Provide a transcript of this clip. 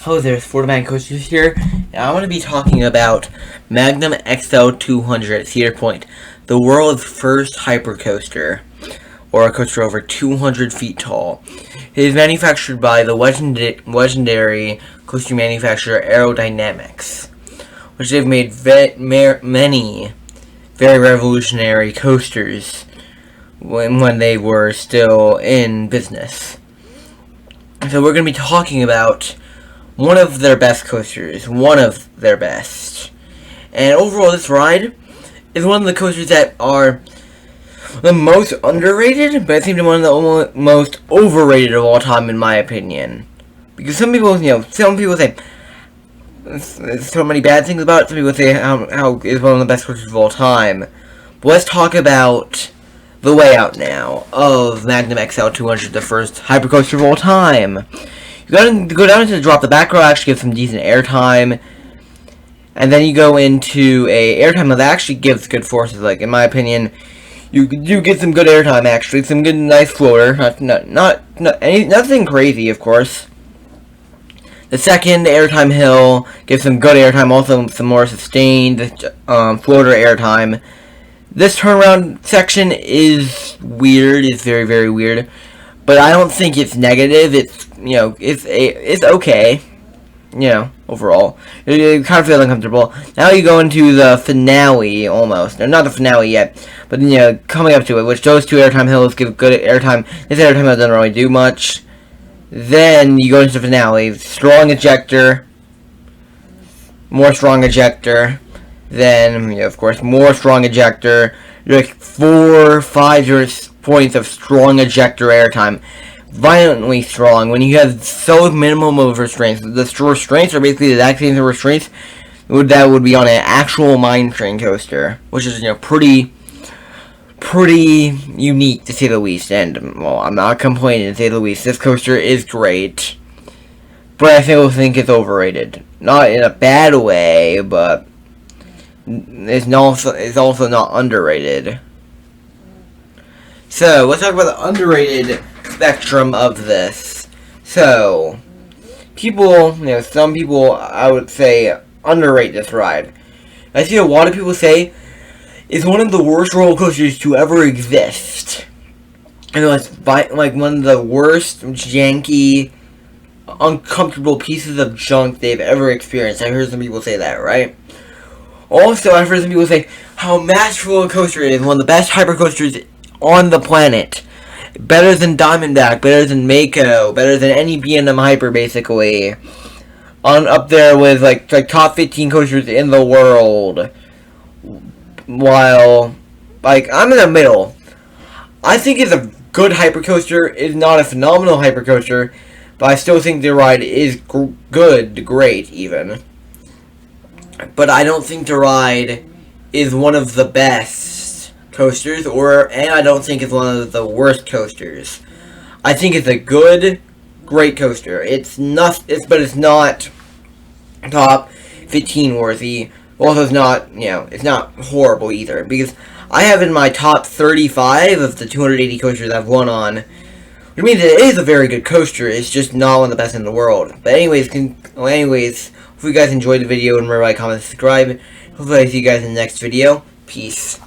Hello there, Sportman Coaches here, and I want to be talking about Magnum XL-200 at Cedar Point, the world's first hypercoaster, or a coaster over 200 feet tall. It is manufactured by the legendary coaster manufacturer Aerodynamics, which they've made many very revolutionary coasters when they were still in business. So we're going to be talking about one of their best coasters, one of their best. And overall, this ride is one of the coasters that are the most underrated, but it seems to be one of the most overrated of all time, in my opinion. Because some people say there's so many bad things about it. Some people say how it's one of the best coasters of all time. But let's talk about the way out now of Magnum XL-200, the first hypercoaster of all time. You go down into the drop. The back row actually gives some decent airtime, and then you go into a airtime that actually gives good forces. Like, in my opinion, you get some good airtime. Actually, some good, nice floater. Nothing crazy, of course. The second airtime hill gives some good airtime. Also, some more sustained floater airtime. This turnaround section is weird. It's very, very weird. But I don't think it's negative. It's okay. Overall. It kind of feels uncomfortable. Now you go into the finale, almost. Or not the finale yet, but, coming up to it, which those two airtime hills give good airtime. This airtime hill doesn't really do much. Then you go into the finale. Strong ejector. More strong ejector. Then, of course, more strong ejector. Like 4 or 5 points of strong ejector airtime. Violently strong. When you have so minimum of restraints. The restraints are basically the exact same restraints that would be on an actual mine train coaster. Which is, pretty unique, to say the least. And, well, I'm not complaining, to say the least. This coaster is great. But I still think it's overrated. Not in a bad way, but it's also not underrated. So, let's talk about the underrated spectrum of this. So, some people, I would say, underrate this ride. I see a lot of people say it's one of the worst roller coasters to ever exist. And it's like one of the worst, janky, uncomfortable pieces of junk they've ever experienced. I've heard some people say that, right? Also, I've heard some people say how masterful a coaster it is, one of the best hypercoasters on the planet. Better than Diamondback, better than Mako, better than any B&M Hyper, basically. Up there with, like top 15 coasters in the world. While, I'm in the middle. I think it's a good hypercoaster. It's not a phenomenal hypercoaster, but I still think the ride is great, even. But I don't think the ride is one of the best coasters, and I don't think it's one of the worst coasters. I think it's a great coaster. It's not top 15 worthy. Also, it's not horrible either, because I have in my top 35 of the 280 coasters I've won on, which means it is a very good coaster. It's just not one of the best in the world. But anyways, hope you guys enjoyed the video, and remember to like, comment, subscribe. Hopefully I see you guys in the next video. Peace.